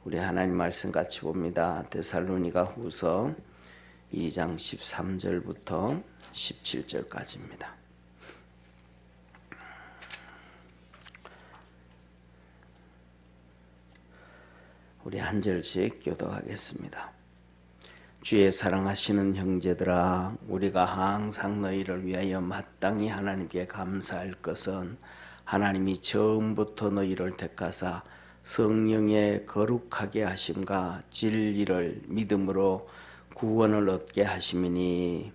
우리 하나님 말씀 같이 봅니다. 데살로니가 후서 2장 13절부터 17절까지입니다. 우리 한 절씩 교독하겠습니다. 주의 사랑하시는 형제들아, 우리가 항상 너희를 위하여 마땅히 하나님께 감사할 것은 하나님이 처음부터 너희를 택하사 성령의 거룩하게 하심과 진리를 믿음으로 구원을 얻게 하심이니,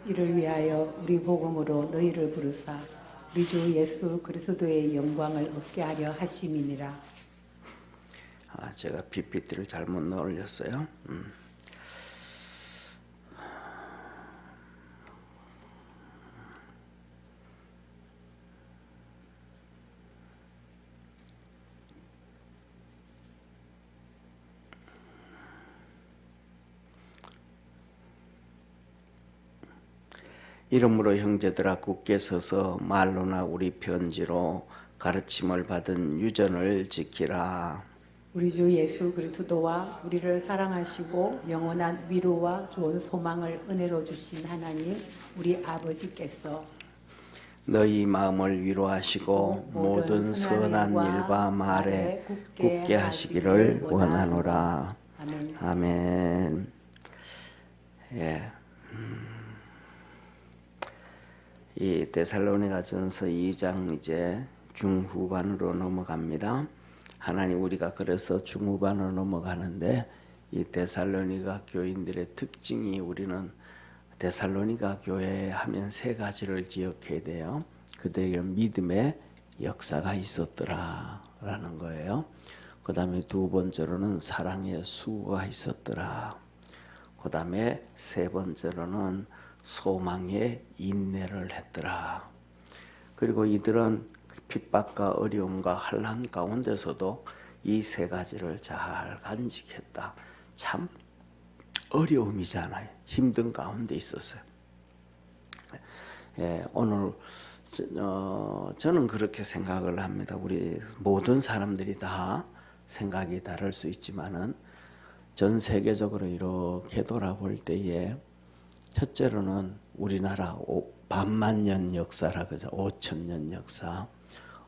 이를 위하여 우리 복음으로 너희를 부르사 우리 주 예수 그리스도의 영광을 얻게 하려 하심이니라. 제가 PPT를 잘못 올렸어요. 이러므로 형제들아, 굳게 서서 말로나 우리 편지로 가르침을 받은 유전을 지키라. 우리 주 예수 그리스도와 우리를 사랑하시고 영원한 위로와 좋은 소망을 은혜로 주신 하나님 우리 아버지께서 너희 마음을 위로하시고 모든 선한 일과 말에 굳게 하시기를 원하노라. 아멘. 아멘. 이 데살로니가전서 2장 이제 중후반으로 넘어갑니다. 하나님, 우리가 그래서 중후반으로 넘어가는데, 이 데살로니가 교인들의 특징이, 우리는 데살로니가 교회 하면 세 가지를 기억해야 돼요. 그들에게 믿음의 역사가 있었더라 라는 거예요. 그 다음에 두 번째로는 사랑의 수고가 있었더라. 그 다음에 세 번째로는 소망의 인내를 했더라. 그리고 이들은 핍박과 어려움과 환난 가운데서도 이 세 가지를 잘 간직했다. 참 어려움이잖아요. 힘든 가운데 있었어요. 오늘 저는 그렇게 생각을 합니다. 우리 모든 사람들이 다 생각이 다를 수 있지만은 전 세계적으로 이렇게 돌아볼 때에 첫째로는 우리나라 반만년 역사라 그러죠. 5천년 역사.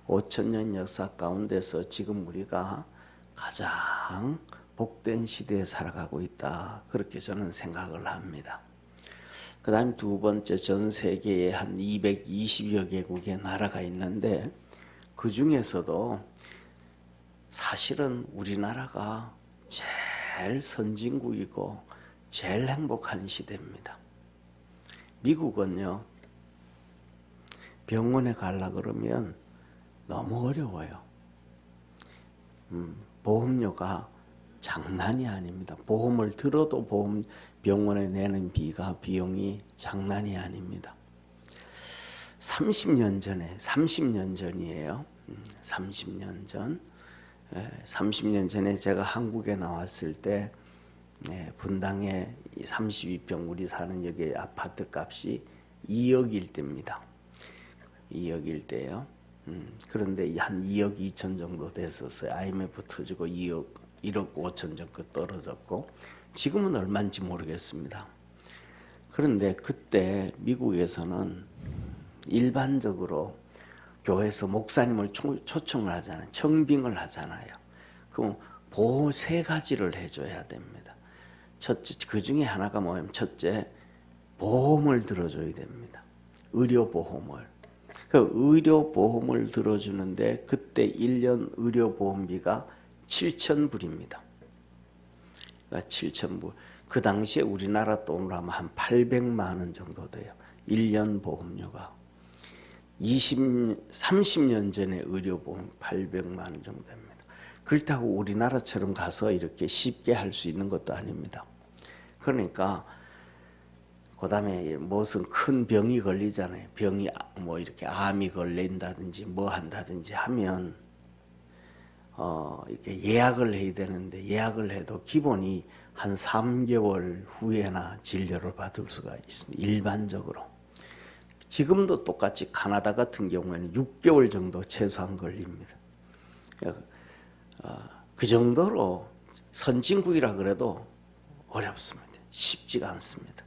5천년 역사 가운데서 지금 우리가 가장 복된 시대에 살아가고 있다. 그렇게 저는 생각을 합니다. 그 다음 두 번째, 전 세계에 한 220여 개국의 나라가 있는데 그 중에서도 사실은 우리나라가 제일 선진국이고 제일 행복한 시대입니다. 미국은요, 병원에 가려고 그러면 너무 어려워요. 보험료가 장난이 아닙니다. 보험을 들어도 병원에 내는 비용이 장난이 아닙니다. 30년 전이에요. 30년 전. 30년 전에 제가 한국에 나왔을 때 분당에 32평 우리 사는 여기 아파트 값이 2억일 때입니다. 2억일 때요. 그런데 한 2억 2천 정도 됐었어요. IMF 터지고 1억 5천 정도 떨어졌고, 지금은 얼마인지 모르겠습니다. 그런데 그때 미국에서는 일반적으로 교회에서 목사님을 초청을 하잖아요. 청빙을 하잖아요. 그럼 보호 세 가지를 해줘야 됩니다. 첫째, 그 중에 하나가 뭐냐면, 첫째, 보험을 들어줘야 됩니다. 의료보험을. 그 의료보험을 들어주는데 그때 1년 의료보험비가 7,000불입니다. 그러니까 7,000불. 그 당시에 우리나라 돈으로 하면 한 800만 원 정도 돼요. 1년 보험료가. 30년 전에 의료보험 800만 원 정도 됩니다. 그렇다고 우리나라처럼 가서 이렇게 쉽게 할 수 있는 것도 아닙니다. 그러니까 그 다음에 무슨 큰 병이 걸리잖아요. 병이 뭐 이렇게 암이 걸린다든지 뭐 한다든지 하면 이렇게 예약을 해야 되는데, 예약을 해도 기본이 한 3개월 후에나 진료를 받을 수가 있습니다. 일반적으로. 지금도 똑같이 카나다 같은 경우에는 6개월 정도 최소한 걸립니다. 그 정도로 선진국이라 그래도 어렵습니다. 쉽지가 않습니다.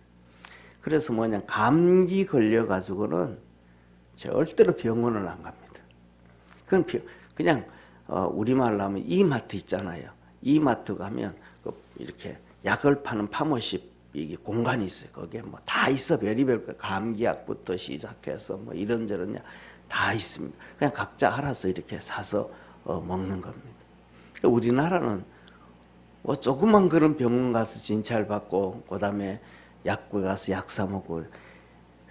그래서 뭐냐, 감기 걸려가지고는 절대로 병원을 안 갑니다. 그건 그냥 우리말로 하면 이마트 있잖아요. 이마트 가면 이렇게 약을 파는 파머시 이게 공간이 있어요. 거기에 뭐 다 있어. 별의별 감기약부터 시작해서 뭐 이런저런 약 다 있습니다. 그냥 각자 알아서 이렇게 사서 먹는 겁니다. 우리나라는 뭐 조그만 그런 병원 가서 진찰 받고 그다음에 약국에 가서 약 사 먹고,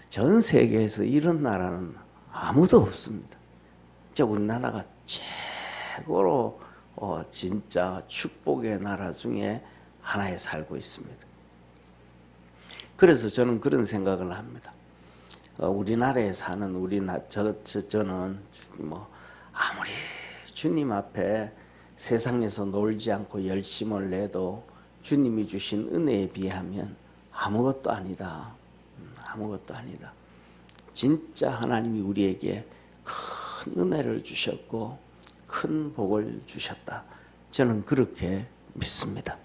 전 세계에서 이런 나라는 아무도 없습니다. 진짜 우리나라가 최고로 진짜 축복의 나라 중에 하나에 살고 있습니다. 그래서 저는 그런 생각을 합니다. 우리나라에 사는 저는 뭐 아무리 주님 앞에 세상에서 놀지 않고 열심을 내도 주님이 주신 은혜에 비하면 아무것도 아니다. 아무것도 아니다. 진짜 하나님이 우리에게 큰 은혜를 주셨고 큰 복을 주셨다. 저는 그렇게 믿습니다.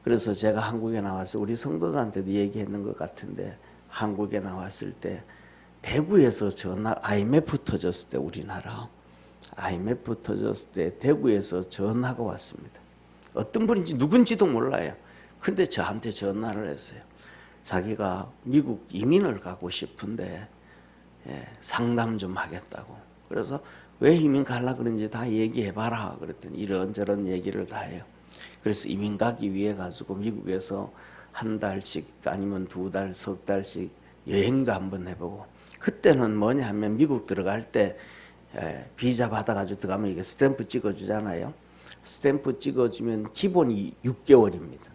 그래서 제가 한국에 나와서 우리 성도들한테도 얘기했는 것 같은데, 한국에 나왔을 때 대구에서 IMF 터졌을 때, 우리나라 IMF 터졌을 때 대구에서 전화가 왔습니다. 어떤 분인지 누군지도 몰라요. 근데 저한테 전화를 했어요. 자기가 미국 이민을 가고 싶은데 상담 좀 하겠다고. 그래서 왜 이민 가려고 그런지 다 얘기해봐라 그랬더니 이런저런 얘기를 다 해요. 그래서 이민 가기 위해 가지고 미국에서 한 달씩 아니면 두 달, 석 달씩 여행도 한번 해보고, 그때는 뭐냐 하면 미국 들어갈 때 비자 받아가지고 들어가면 이게 스탬프 찍어주잖아요. 스탬프 찍어주면 기본이 6개월입니다.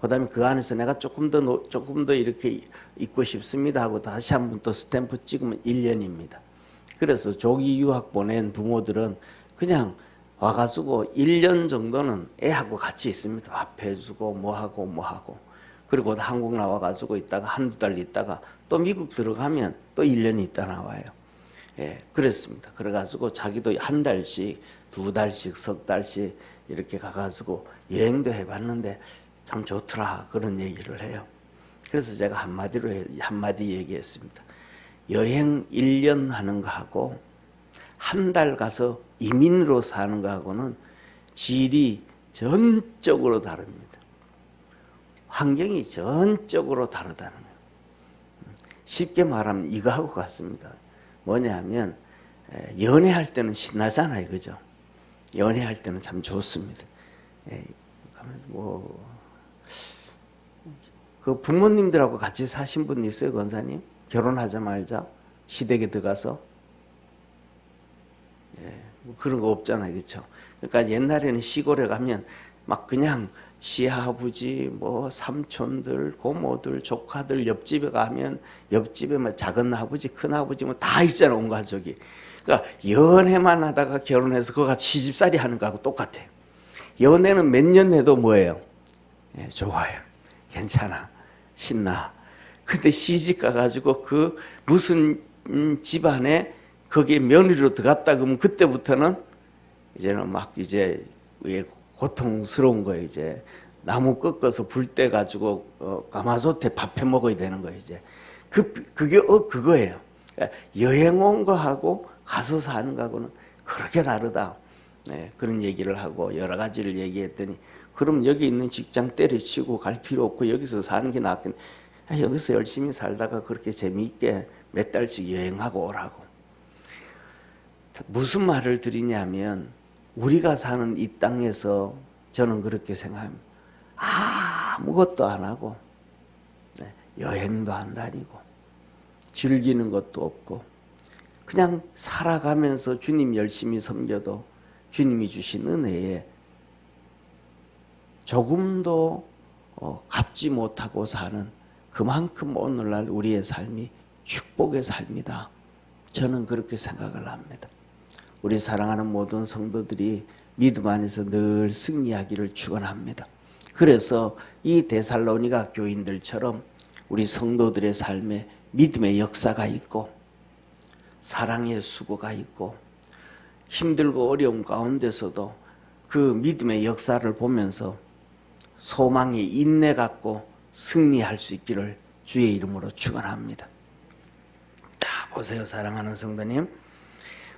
그 다음에 그 안에서 내가 조금 더 이렇게 있고 싶습니다 하고 다시 한 번 또 스탬프 찍으면 1년입니다. 그래서 조기 유학 보낸 부모들은 그냥 와가지고 1년 정도는 애하고 같이 있습니다. 밥 해주고 뭐하고 그리고 한국 나와가지고 있다가 한두 달 있다가 또 미국 들어가면 또 1년 있다 나와요. 그랬습니다. 그래가지고 자기도 한 달씩, 두 달씩, 석 달씩 이렇게 가가지고 여행도 해봤는데 참 좋더라, 그런 얘기를 해요. 그래서 제가 한마디 얘기했습니다. 여행 1년 하는 거하고 한 달 가서 이민으로 사는 거하고는 질이 전적으로 다릅니다. 환경이 전적으로 다르다는 거예요. 쉽게 말하면 이거하고 같습니다. 뭐냐면 연애할 때는 신나잖아요, 그죠? 연애할 때는 참 좋습니다. 그 부모님들하고 같이 사신 분 있어요, 권사님? 결혼하자마자 시댁에 들어가서? 뭐 그런 거 없잖아요, 그렇죠? 그러니까 옛날에는 시골에 가면 막 그냥 시아버지, 뭐 삼촌들, 고모들, 조카들 옆집에 가면 옆집에 뭐 작은 아버지, 큰 아버지 뭐 다 있잖아, 온 가족이. 그러니까 연애만 하다가 결혼해서 그거 시집살이 하는 거하고 똑같아요. 연애는 몇 년 해도 뭐예요? 좋아요, 괜찮아, 신나. 근데 시집 가가지고 그 무슨 집안에 거기에 며느리로 들어갔다 그러면 그때부터는 이제는 막 이제 고통스러운 거예요. 이제 나무 꺾어서 불 때 가지고 가마솥에 밥 해 먹어야 되는 거예요. 이제 그게 그거예요. 여행 온 거하고 가서 사는 거하고는 그렇게 다르다. 그런 얘기를 하고 여러 가지를 얘기했더니, 그럼 여기 있는 직장 때려치고 갈 필요 없고 여기서 사는 게 낫겠네. 여기서 열심히 살다가 그렇게 재미있게 몇 달씩 여행하고 오라고. 무슨 말을 드리냐면, 우리가 사는 이 땅에서 저는 그렇게 생각합니다. 아무것도 안 하고 여행도 안 다니고 즐기는 것도 없고 그냥 살아가면서 주님 열심히 섬겨도 주님이 주신 은혜에 조금도 갚지 못하고 사는, 그만큼 오늘날 우리의 삶이 축복의 삶이다. 저는 그렇게 생각을 합니다. 우리 사랑하는 모든 성도들이 믿음 안에서 늘 승리하기를 축원합니다. 그래서 이 데살로니가 교인들처럼 우리 성도들의 삶에 믿음의 역사가 있고 사랑의 수고가 있고 힘들고 어려움 가운데서도 그 믿음의 역사를 보면서 소망이 인내 갖고 승리할 수 있기를 주의 이름으로 축원합니다. 자, 보세요, 사랑하는 성도님.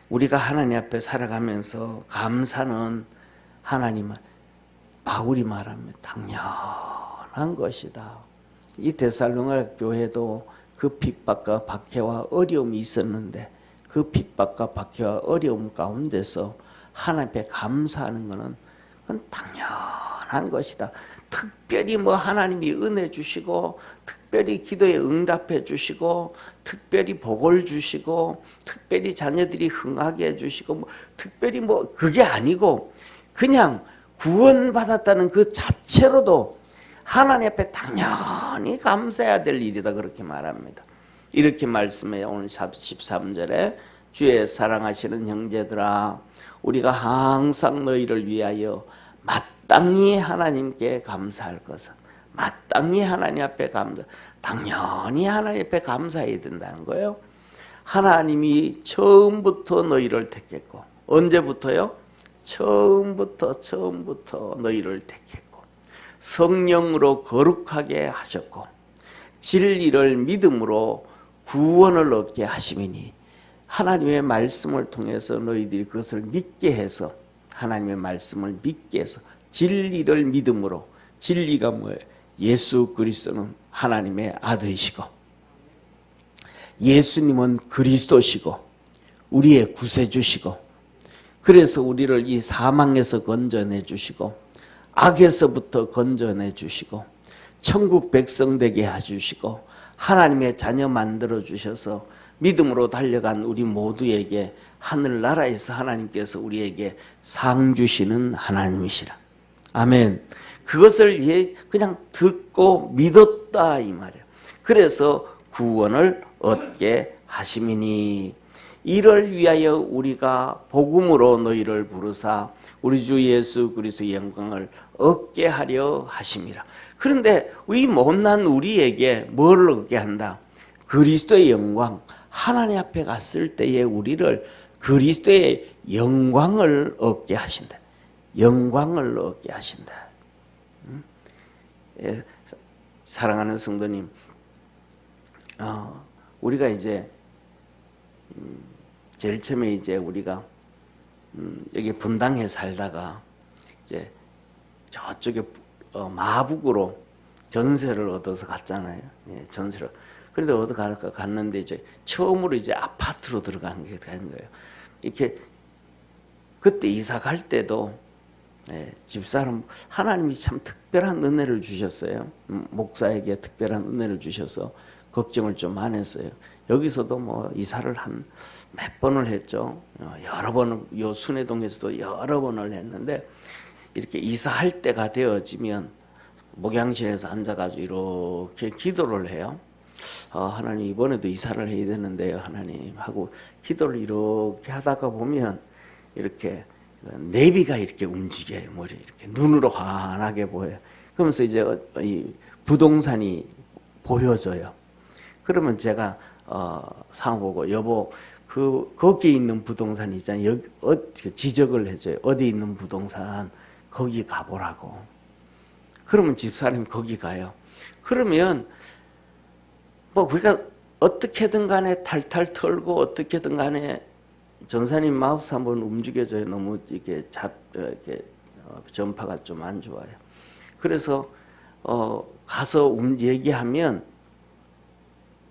우리가 하나님 앞에 살아가면서 감사는 하나님, 바울이 말합니다. 당연한 것이다. 이 데살로니가 교회도 그 핍박과 박해와 어려움이 있었는데 그 핍박과 박해와 어려움 가운데서 하나님 앞에 감사하는 것은 그건 당연한 것이다. 특별히 뭐 하나님이 은혜 주시고 특별히 기도에 응답해 주시고 특별히 복을 주시고 특별히 자녀들이 흥하게 해주시고 뭐 특별히 뭐 그게 아니고 그냥 구원받았다는 그 자체로도 하나님 앞에 당연히 감사해야 될 일이다, 그렇게 말합니다. 이렇게 말씀해요. 오늘 13절에 주의 사랑하시는 형제들아, 우리가 항상 너희를 위하여 마땅히 하나님께 감사할 것은, 마땅히 하나님 앞에 당연히 하나님 앞에 감사해야 된다는 거예요. 하나님이 처음부터 너희를 택했고, 언제부터요? 처음부터 너희를 택했고 성령으로 거룩하게 하셨고 진리를 믿음으로 구원을 얻게 하심이니, 하나님의 말씀을 통해서 너희들이 그것을 믿게 해서, 하나님의 말씀을 믿게 해서 진리를 믿음으로, 진리가 뭐예요? 예수 그리스도는 하나님의 아들이시고 예수님은 그리스도시고 우리의 구세주시고, 그래서 우리를 이 사망에서 건져내 주시고 악에서부터 건져내 주시고 천국 백성 되게 해주시고 하나님의 자녀 만들어 주셔서 믿음으로 달려간 우리 모두에게 하늘나라에서 하나님께서 우리에게 상 주시는 하나님이시라. 아멘. 그것을 그냥 듣고 믿었다 이 말이에요. 그래서 구원을 얻게 하심이니, 이를 위하여 우리가 복음으로 너희를 부르사 우리 주 예수 그리스도의 영광을 얻게 하려 하심이라. 그런데 이 못난 우리에게 뭘 얻게 한다? 그리스도의 영광. 하나님 앞에 갔을 때에 우리를 그리스도의 영광을 얻게 하신다. 영광을 얻게 하신다. 사랑하는 성도님, 우리가 이제 제일 처음에 이제 우리가 여기 분당에 살다가 이제 저쪽에 마북으로 전세를 얻어서 갔잖아요. 예, 전세를. 그런데 어디 갔는데 이제 처음으로 이제 아파트로 들어간 게 된 거예요. 이렇게 그때 이사 갈 때도 집사람, 하나님이 참 특별한 은혜를 주셨어요. 목사에게 특별한 은혜를 주셔서 걱정을 좀 안 했어요. 여기서도 뭐 이사를 한 몇 번을 했죠. 여러 번을, 요 순회동에서도 여러 번을 했는데, 이렇게 이사할 때가 되어지면 목양실에서 앉아가지고 이렇게 기도를 해요. 하나님, 이번에도 이사를 해야 되는데요, 하나님 하고 기도를 이렇게 하다가 보면 이렇게 내비가 이렇게 움직여요. 머리 이렇게 눈으로 환하게 보여요. 그러면서 이제 이 부동산이 보여져요. 그러면 제가 상호 보고, 여보, 거기 있는 부동산이 있잖아요. 여기 지적을 해줘요. 어디 있는 부동산 거기 가보라고. 그러면 집사람이 거기 가요. 그러면 뭐 우리가 어떻게든 간에 탈탈 털고 어떻게든 간에 전사님 마우스 한번 움직여줘요. 너무 이렇게 이렇게 전파가 좀 안 좋아요. 그래서 가서 얘기하면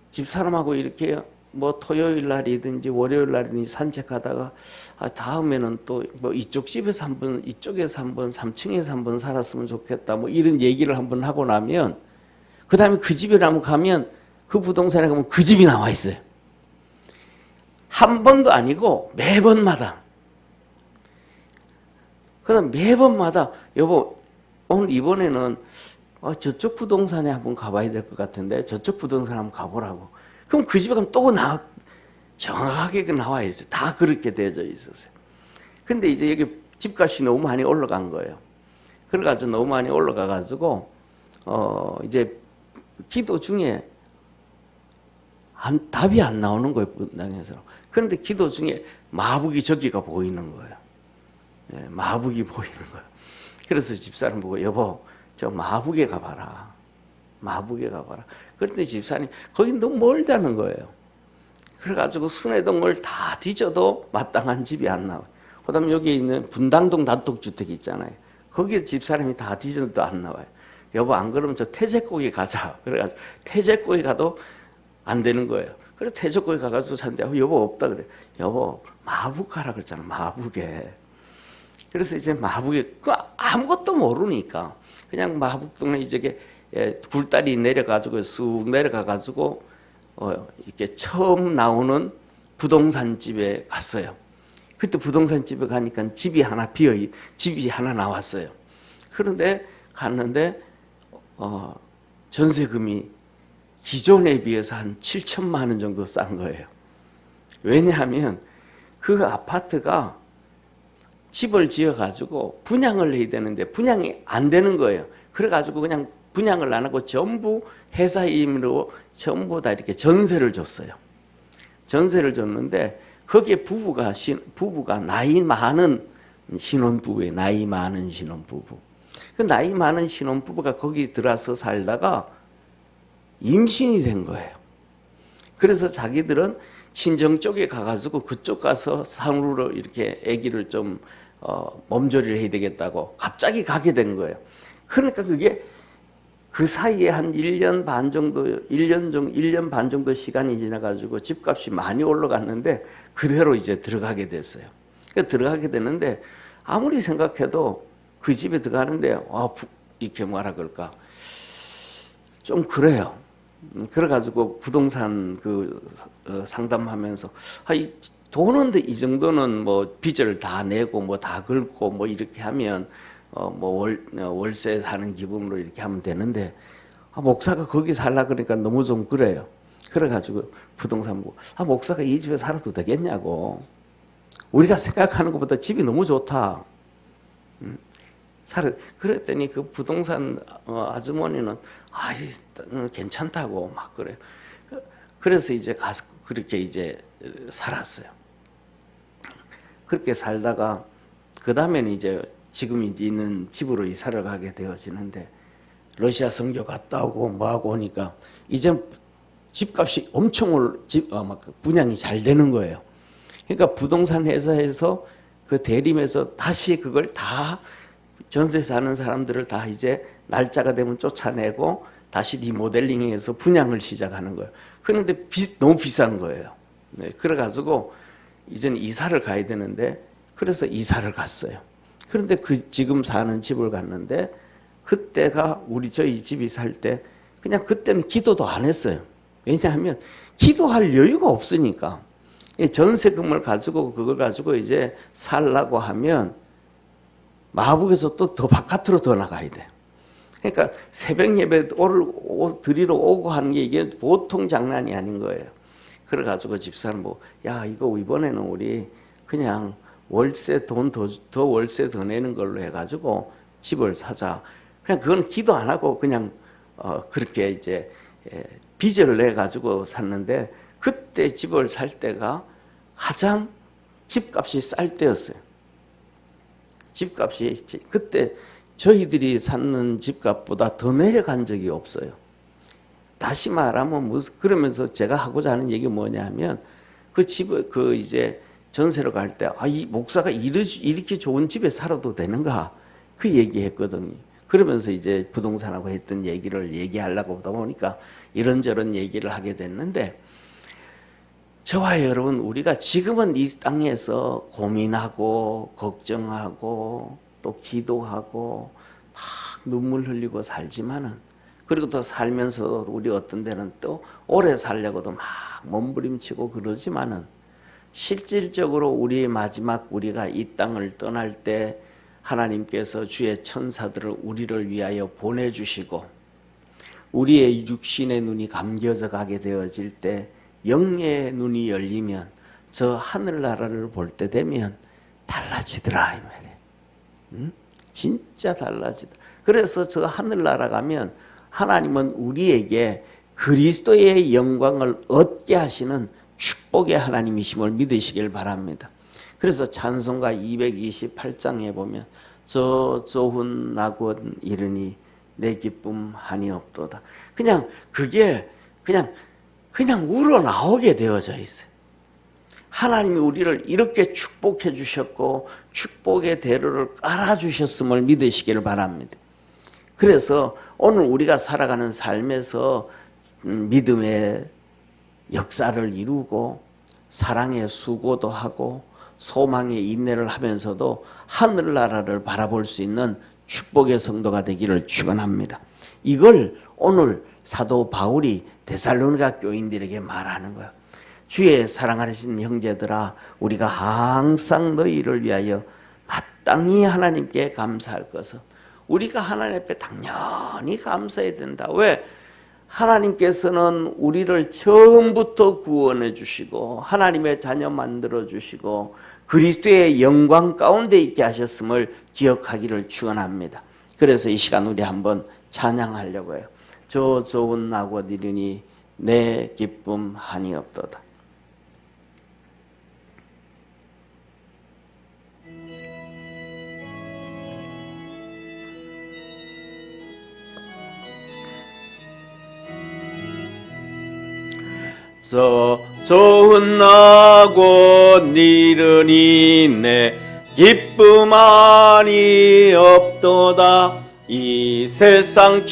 집사람하고 이렇게 뭐 토요일 날이든지 월요일 날이든지 산책하다가 다음에는 또 뭐 이쪽 집에서 한번, 이쪽에서 한번, 3층에서 한번 살았으면 좋겠다, 뭐 이런 얘기를 한번 하고 나면 그 다음에 그 집에 한번 가면, 그 부동산에 가면 그 집이 나와 있어요. 한 번도 아니고 매번마다. 그다음 매번마다, 여보, 오늘 이번에는 저쪽 부동산에 한번 가봐야 될 것 같은데 저쪽 부동산 한번 가보라고. 그럼 그 집에 가면 또 정확하게 나와 있어요. 다 그렇게 되어져 있었어요. 근데 이제 여기 집값이 너무 많이 올라간 거예요. 그래가지고 너무 많이 올라가가지고 이제 기도 중에 답이 안 나오는 거예요, 분당에서. 그런데 기도 중에 마북이 저기가 보이는 거예요. 마북이 보이는 거예요. 그래서 집사람 보고 여보 저 마북에 가봐라. 마북에 가봐라. 그런데 집사님 거기 너무 멀다는 거예요. 그래가지고 순회동을 다 뒤져도 마땅한 집이 안 나와요. 그다음 여기 있는 분당동 단독주택 있잖아요. 거기에 집사람이 다 뒤져도 안 나와요. 여보 안 그러면 저 태제고기 가자. 그래가지고 태제고기 가도 안 되는 거예요. 그래서 태제고기 가가지고 샀는데 여보 없다 그래. 여보 마북 가라 그랬잖아. 마북에. 그래서 이제 마북에 아무것도 모르니까 그냥 마북동네 이제 굴다리 내려가지고 쑥 내려가가지고 이렇게 처음 나오는 부동산 집에 갔어요. 그때 부동산 집에 가니까 집이 하나 나왔어요. 그런데 갔는데 전세금이 기존에 비해서 한 7천만 원 정도 싼 거예요. 왜냐하면 그 아파트가 집을 지어가지고 분양을 해야 되는데 분양이 안 되는 거예요. 그래가지고 그냥 분양을 안 하고 전부 회사 임의로 전부 다 이렇게 전세를 줬어요. 전세를 줬는데 거기에 부부가 나이 많은 신혼부부예요. 나이 많은 신혼부부. 그 나이 많은 신혼부부가 거기 들어와서 살다가 임신이 된 거예요. 그래서 자기들은 친정 쪽에 가가지고 그쪽 가서 산후로 이렇게 아기를 좀 몸조리를 해야 되겠다고 갑자기 가게 된 거예요. 그러니까 그게 그 사이에 한 1년 반 정도 시간이 지나가지고 집값이 많이 올라갔는데 그대로 이제 들어가게 됐어요. 들어가게 되는데 아무리 생각해도 그 집에 들어가는데 이렇게 뭐라 그럴까 좀 그래요. 그래가지고 부동산 상담하면서 이 돈은 이 정도는 뭐 빚을 다 내고 뭐 다 긁고 뭐 이렇게 하면 월세 사는 기분으로 이렇게 하면 되는데 목사가 거기 살라 그러니까 너무 좀 그래요. 그래가지고 부동산 보고 목사가 이 집에 살아도 되겠냐고. 우리가 생각하는 것보다 집이 너무 좋다. 그랬더니 그 부동산 아주머니는 괜찮다고 막 그래요. 그래서 이제 가서 그렇게 이제 살았어요. 그렇게 살다가 그 다음에는 이제 지금 이제 있는 집으로 이사를 가게 되어지는데 러시아 선교 갔다 오고 뭐하고 오니까 이제 집값이 엄청 분양이 잘 되는 거예요. 그러니까 부동산 회사에서 그 대림에서 다시 그걸 다 전세 사는 사람들을 다 이제 날짜가 되면 쫓아내고 다시 리모델링해서 분양을 시작하는 거예요. 그런데 너무 비싼 거예요. 네, 그래가지고 이제는 이사를 가야 되는데 그래서 이사를 갔어요. 그런데 지금 사는 집을 갔는데 그때가 저희 집이 살 때 그냥 그때는 기도도 안 했어요. 왜냐하면 기도할 여유가 없으니까. 전세금을 가지고 그걸 가지고 이제 살라고 하면 마북에서 또 더 바깥으로 더 나가야 돼요. 그러니까 새벽 예배 드리러 오고 하는 게 이게 보통 장난이 아닌 거예요. 그래가지고 집사람 이거 이번에는 우리 그냥 월세 월세 더 내는 걸로 해가지고 집을 사자. 그냥 그건 기도 안 하고 그냥 그렇게 이제 빚을 내 가지고 샀는데 그때 집을 살 때가 가장 집값이 쌀 때였어요. 집값이 그때 저희들이 샀는 집값보다 더 내려간 적이 없어요. 다시 말하면 그러면서 제가 하고자 하는 얘기 뭐냐면 그 집을 이제 전세로 갈 때 이 목사가 이렇게 좋은 집에 살아도 되는가 그 얘기했거든요. 그러면서 이제 부동산하고 했던 얘기를 얘기하려고 하다 보니까 이런저런 얘기를 하게 됐는데 저와 여러분 우리가 지금은 이 땅에서 고민하고 걱정하고 또 기도하고 막 눈물 흘리고 살지만은 그리고 또 살면서 우리 어떤 데는 또 오래 살려고도 막 몸부림치고 그러지만은 실질적으로 우리의 마지막 우리가 이 땅을 떠날 때 하나님께서 주의 천사들을 우리를 위하여 보내주시고 우리의 육신의 눈이 감겨져 가게 되어질 때 영의 눈이 열리면 저 하늘나라를 볼 때 되면 달라지더라 이 말이에요. 진짜 달라지더라. 그래서 저 하늘나라 가면 하나님은 우리에게 그리스도의 영광을 얻게 하시는 축복의 하나님이심을 믿으시길 바랍니다. 그래서 찬송가 228장에 보면 저 좋은 낙원 이르니 내 기쁨 한이 없도다. 그냥 그게 그냥 우러나오게 되어져 있어요. 하나님이 우리를 이렇게 축복해 주셨고 축복의 대로를 깔아주셨음을 믿으시기를 바랍니다. 그래서 오늘 우리가 살아가는 삶에서 믿음의 역사를 이루고 사랑의 수고도 하고 소망의 인내를 하면서도 하늘나라를 바라볼 수 있는 축복의 성도가 되기를 축원합니다. 이걸 오늘 사도 바울이 데살로니가 교인들에게 말하는 거예요. 주의 사랑하신 형제들아, 우리가 항상 너희를 위하여 마땅히 하나님께 감사할 것은, 우리가 하나님 앞에 당연히 감사해야 된다. 왜? 하나님께서는 우리를 처음부터 구원해 주시고 하나님의 자녀 만들어 주시고 그리스도의 영광 가운데 있게 하셨음을 기억하기를 축원합니다. 그래서 이 시간 우리 한번 찬양하려고 해요. 저 좋은 낙원 이르니 내 기쁨 한이 없도다. 저 좋은 낙원 이르니 내 기쁨 한이 없도다. 이 세상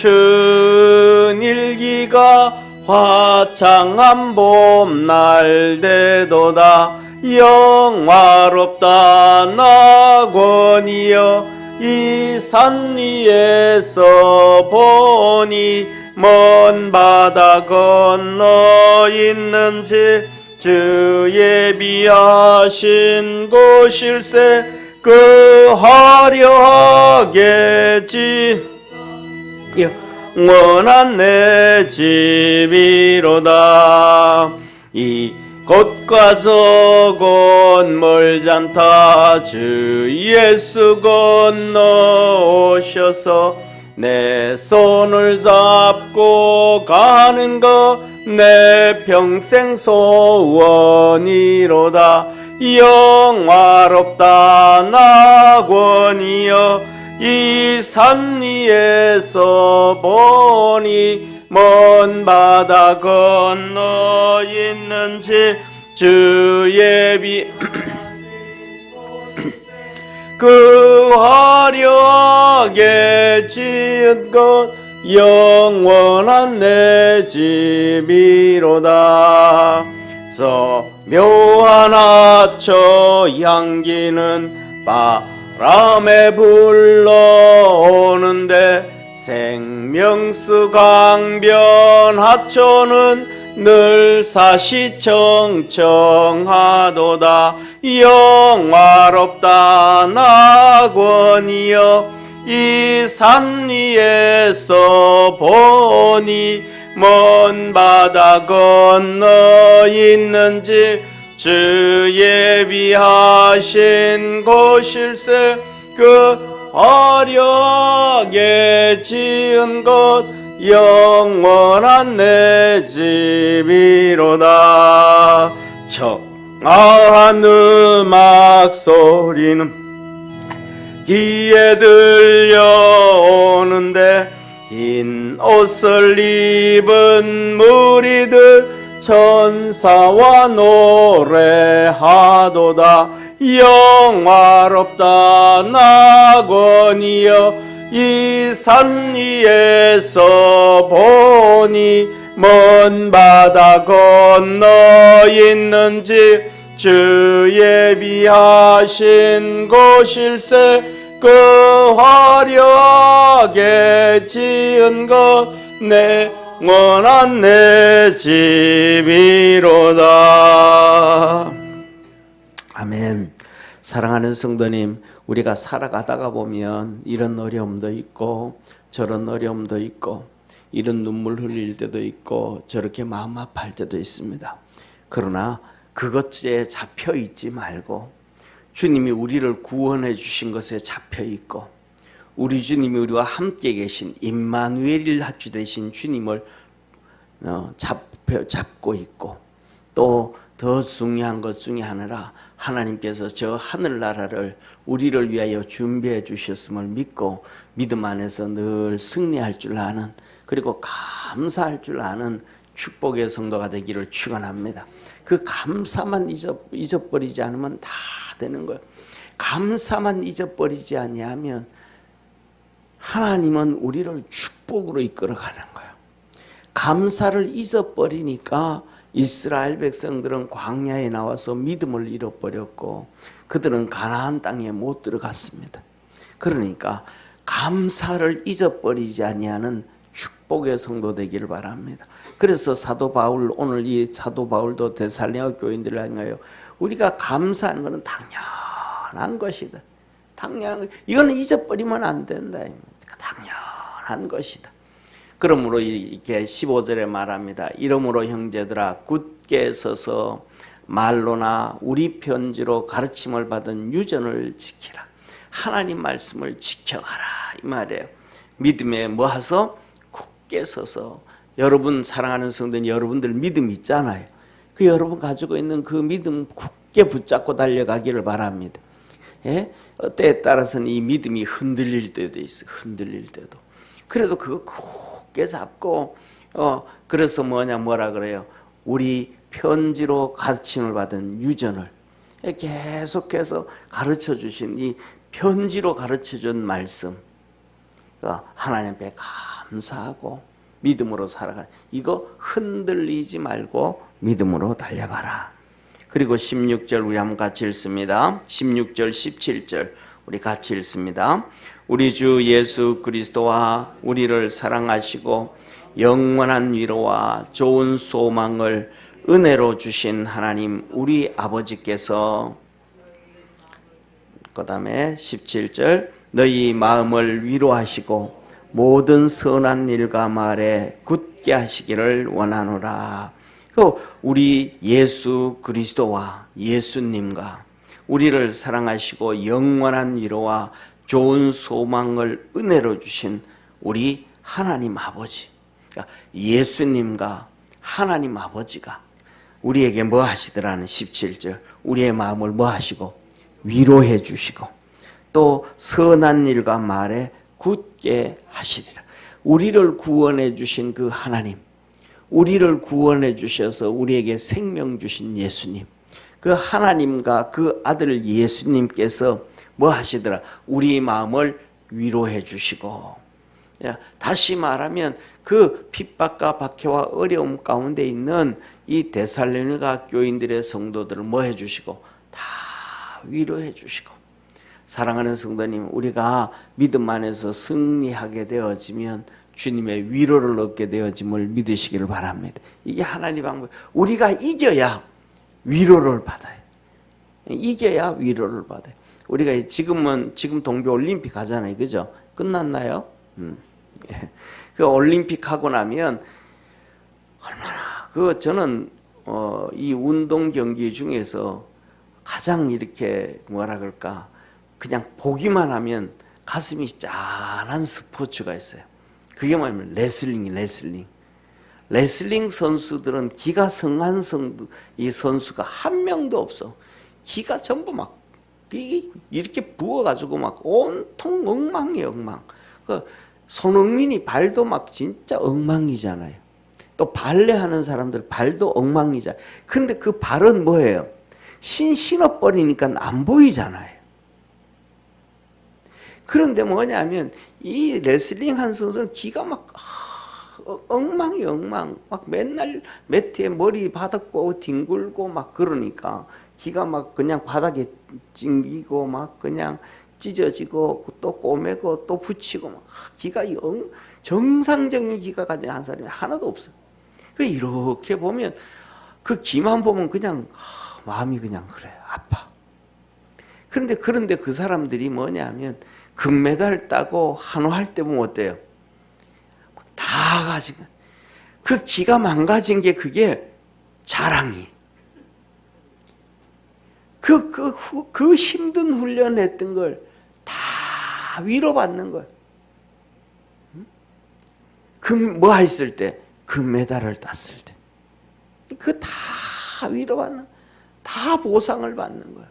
춘일기가 화창한 봄날 되도다. 영화롭다 낙원이여 이 산 위에서 보니 먼 바다 건너 있는지 주 예비하신 곳일세 그 화려하게 영원한 내 집이로다. 이 곳과 저곳 멀잖다. 주 예수 건너 오셔서 내 손을 잡고 가는 것 내 평생 소원이로다. 영화롭다 낙원이여 이 산 위에서 보니 먼 바다 건너 있는지 주 예비 그 화려하게 지은 것 영원한 내 집이로다. 저 묘한 하초 향기는 바람에 불러오는데 생명수 강변 하초는 늘 사시청청하도다. 영화롭다 낙원이여 이 산 위에서 보니 먼 바다 건너 있는지 주 예비하신 곳일세 그 화려하게 지은 것 영원한 내 집이로다. 청아한 음악 소리는 귀에 들려오는데 흰 옷을 입은 무리들 천사와 노래하도다. 영화롭다 낙원이여 이 산 위에서 보니 먼 바다 건너 있는지 주 예비하신 곳일세 그 화려하게 지은 것 내 원한 내 집이로다. 아멘. 사랑하는 성도님, 우리가 살아가다가 보면 이런 어려움도 있고 저런 어려움도 있고 이런 눈물 흘릴 때도 있고 저렇게 마음 아파할 때도 있습니다. 그러나 그것에 잡혀 있지 말고 주님이 우리를 구원해 주신 것에 잡혀 있고 우리 주님이 우리와 함께 계신 임마누엘 주 되신 주님을 잡고 있고 또 더 중요한 것 중에 하나라 하나님께서 저 하늘나라를 우리를 위하여 준비해 주셨음을 믿고 믿음 안에서 늘 승리할 줄 아는, 그리고 감사할 줄 아는 축복의 성도가 되기를 축원합니다. 그 감사만 잊어버리지 않으면 다 되는 거예요. 감사만 잊어버리지 아니하면 하나님은 우리를 축복으로 이끌어가는 거예요. 감사를 잊어버리니까 이스라엘 백성들은 광야에 나와서 믿음을 잃어버렸고 그들은 가나안 땅에 못 들어갔습니다. 그러니까 감사를 잊어버리지 아니하는 축복의 성도 되기를 바랍니다. 그래서 사도 바울, 오늘 이 사도 바울도 데살로니가 교인들을 향하여 우리가 감사하는 것은 당연한 것이다. 이거는 잊어버리면 안 된다. 당연한 것이다. 그러므로 이렇게 15절에 말합니다. 이러므로 형제들아 굳게 서서 말로나 우리 편지로 가르침을 받은 유전을 지키라. 하나님 말씀을 지켜가라 이 말이에요. 믿음에 모아서 굳게 서서, 여러분 사랑하는 성도님, 여러분들 믿음 있잖아요. 그 여러분 가지고 있는 그 믿음 굳게 붙잡고 달려가기를 바랍니다. 예? 때에 따라서는 이 믿음이 흔들릴 때도 있어요. 흔들릴 때도. 그래도 그거 굳게 잡고 그래서 뭐라 그래요? 우리 편지로 가르침을 받은 유전을 계속해서 가르쳐 주신 이 편지로 가르쳐 준 말씀, 하나님 앞에 감사하고 믿음으로 살아가. 이거 흔들리지 말고 믿음으로 달려가라. 그리고 16절 우리 한번 같이 읽습니다. 16절 17절 우리 같이 읽습니다. 우리 주 예수 그리스도와 우리를 사랑하시고 영원한 위로와 좋은 소망을 은혜로 주신 하나님 우리 아버지께서, 그 다음에 17절 너희 마음을 위로하시고 모든 선한 일과 말에 굳게 하시기를 원하노라. 우리 예수 그리스도와 예수님과 우리를 사랑하시고 영원한 위로와 좋은 소망을 은혜로 주신 우리 하나님 아버지, 그러니까 예수님과 하나님 아버지가 우리에게 뭐 하시더라는 17절 우리의 마음을 뭐 하시고 위로해 주시고 또 선한 일과 말에 굳게 하시리라. 우리를 구원해 주신 그 하나님, 우리를 구원해 주셔서 우리에게 생명 주신 예수님, 그 하나님과 그 아들 예수님께서 뭐 하시더라? 우리 마음을 위로해 주시고, 다시 말하면 그 핍박과 박해와 어려움 가운데 있는 이 데살로니가 교인들의 성도들을 뭐 해주시고 다 위로해 주시고. 사랑하는 성도님, 우리가 믿음 안에서 승리하게 되어지면 주님의 위로를 얻게 되어짐을 믿으시기를 바랍니다. 이게 하나님의 방법. 우리가 이겨야 위로를 받아요. 이겨야 위로를 받아요. 우리가 지금 동계 올림픽 하잖아요, 그죠? 끝났나요? 그 올림픽 하고 나면 얼마나 저는 이 운동 경기 중에서 가장 이렇게 뭐라 그럴까, 그냥 보기만 하면 가슴이 짠한 스포츠가 있어요. 그게 뭐냐면 레슬링 선수들은 기가 성한 이 선수가 한 명도 없어. 기가 전부 막 이렇게 부어가지고 막 온통 엉망이에요, 엉망. 손흥민이 발도 막 진짜 엉망이잖아요. 또 발레하는 사람들 발도 엉망이잖아요. 근데 그 발은 뭐예요? 신어버리니까 안 보이잖아요. 그런데 뭐냐면 이 레슬링 한 선수는 기가 막 엉망이 엉망. 막 맨날 매트에 머리 바닥 보고 뒹굴고 막 그러니까 기가 막 그냥 바닥에 찡기고 막 그냥 찢어지고 또 꼬매고 또 붙이고 막 기가 정상적인 기가 가진 한 사람이 하나도 없어요. 이렇게 보면 그 기만 보면 그냥 마음이 그냥 그래 아파. 그런데 그 사람들이 뭐냐면 금메달 따고 한화할 때 보면 어때요? 다 가진 거. 그 기가 망가진 게 그게 자랑이. 그 힘든 훈련했던 걸 다 위로받는 거예요. 뭐 했을 때? 금메달을 땄을 때. 다 위로받는, 다 다 보상을 받는 거예요.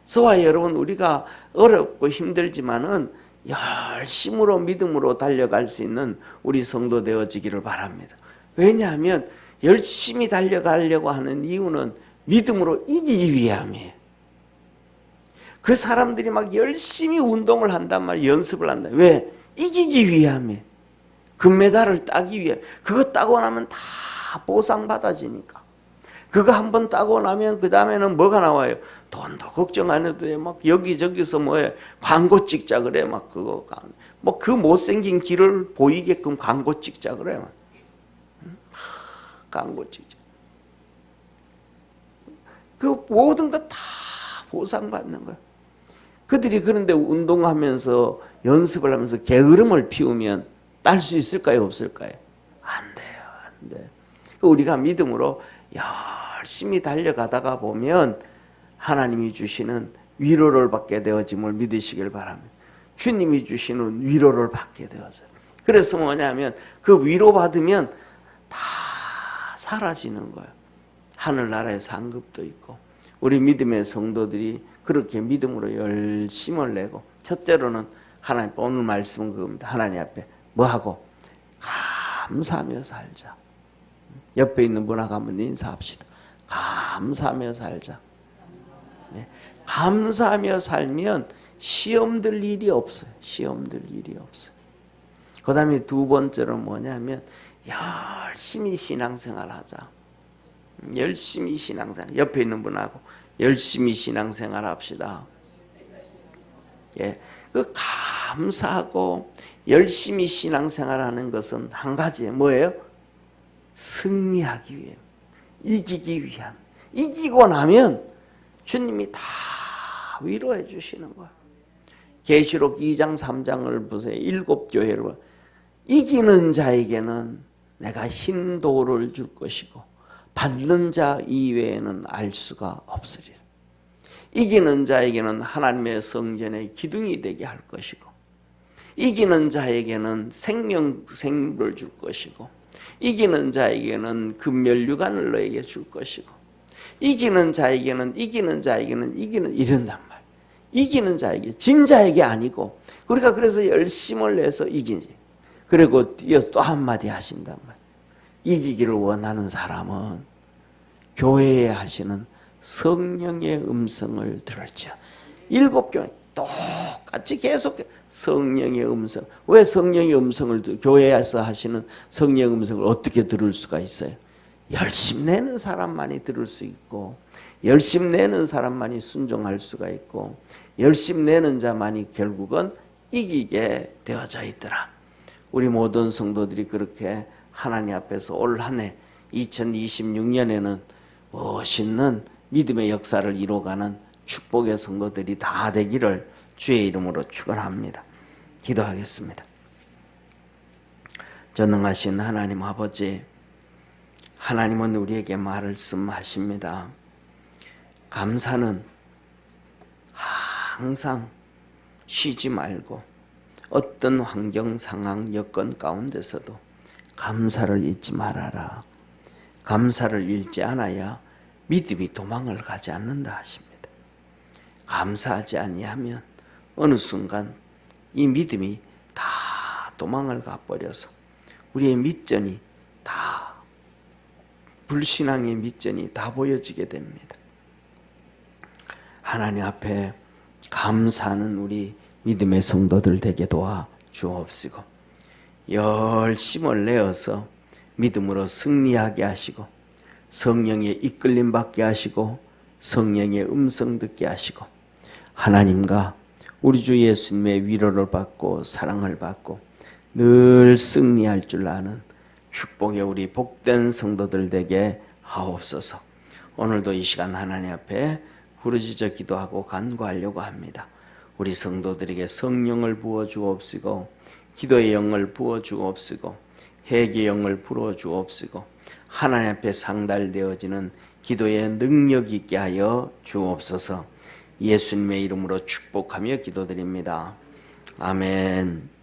저와 여러분, 우리가 어렵고 힘들지만은 열심으로 믿음으로 달려갈 수 있는 우리 성도 되어지기를 바랍니다. 왜냐하면 열심히 달려가려고 하는 이유는 믿음으로 이기기 위함이에요. 그 사람들이 막 열심히 운동을 한단 말이에요. 연습을 한다. 왜? 이기기 위함이에요. 금메달을 따기 위해. 그거 따고 나면 다 보상받아지니까. 그거 한번 따고 나면 그 다음에는 뭐가 나와요? 돈도 걱정 안 해도 돼. 막 여기저기서 뭐해 광고 찍자 그래. 막 그거 뭐 그 못생긴 길을 보이게끔 광고 찍자 그래. 막. 광고 찍자. 그 모든 거 다 보상받는 거야. 그들이 그런데 운동하면서 연습을 하면서 게으름을 피우면 딸 수 있을까요? 없을까요? 안 돼요. 안 돼. 우리가 믿음으로 열심히 달려가다가 보면 하나님이 주시는 위로를 받게 되어짐을 믿으시길 바랍니다. 주님이 주시는 위로를 받게 되어져요. 그래서 뭐냐면 그 위로받으면 다 사라지는 거예요. 하늘나라의 상급도 있고 우리 믿음의 성도들이 그렇게 믿음으로 열심을 내고 첫째로는 하나님 오늘 말씀은 그겁니다. 하나님 앞에 뭐하고? 감사하며 살자. 옆에 있는 분하고 한번 인사합시다. 감사하며 살자. 네. 감사하며 살면 시험 들 일이 없어요. 시험 들 일이 없어요. 그 다음에 두 번째로는 뭐냐면 열심히 신앙생활 하자. 열심히 신앙생활. 옆에 있는 분하고 열심히 신앙생활 합시다. 예. 그 감사하고 열심히 신앙생활 하는 것은 한 가지예요. 뭐예요? 승리하기 위해. 이기기 위함. 이기고 나면 주님이 다 위로해 주시는 거예요. 계시록 2장 3장을 보세요. 7교회를 보세요. 이기는 자에게는 내가 흰 돌을 줄 것이고 받는 자 이외에는 알 수가 없으리라. 이기는 자에게는 하나님의 성전의 기둥이 되게 할 것이고 이기는 자에게는 생명을 줄 것이고 이기는 자에게는 금멸류관을 너에게 줄 것이고 이기는 자에게는 이런단 말이에요. 이기는 자에게, 진 자에게 아니고 우리가 그래서 열심을 내서 이기지. 그리고 또 한마디 하신단 말이에요. 이기기를 원하는 사람은 교회에 하시는 성령의 음성을 들을지어. 7교회 똑같이 계속 성령의 음성. 왜 성령의 음성을 교회에서 하시는 성령의 음성을 어떻게 들을 수가 있어요? 열심 내는 사람만이 들을 수 있고 열심 내는 사람만이 순종할 수가 있고 열심 내는 자만이 결국은 이기게 되어져 있더라. 우리 모든 성도들이 그렇게 하나님 앞에서 올 한 해 2026년에는 멋있는 믿음의 역사를 이루어가는 축복의 성도들이 다 되기를 주의 이름으로 축원합니다. 기도하겠습니다. 전능하신 하나님 아버지, 하나님은 우리에게 말씀하십니다. 감사는 항상 쉬지 말고 어떤 환경, 상황, 여건 가운데서도 감사를 잊지 말아라. 감사를 잃지 않아야 믿음이 도망을 가지 않는다 하십니다. 감사하지 아니하면 어느 순간 이 믿음이 다 도망을 가버려서 우리의 밑전이 다 불신앙의 밑전이 다 보여지게 됩니다. 하나님 앞에 감사하는 우리 믿음의 성도들 되게 도와 주옵시고 열심을 내어서 믿음으로 승리하게 하시고 성령의 이끌림 받게 하시고 성령의 음성 듣게 하시고 하나님과 우리 주 예수님의 위로를 받고 사랑을 받고 늘 승리할 줄 아는 축복의 우리 복된 성도들 되게 하옵소서. 오늘도 이 시간 하나님 앞에 부르짖어 기도하고 간구하려고 합니다. 우리 성도들에게 성령을 부어 주옵시고 기도의 영을 부어 주옵시고 회개의 영을 불어 주옵시고 하나님 앞에 상달되어지는 기도의 능력 있게 하여 주옵소서. 예수님의 이름으로 축복하며 기도드립니다. 아멘.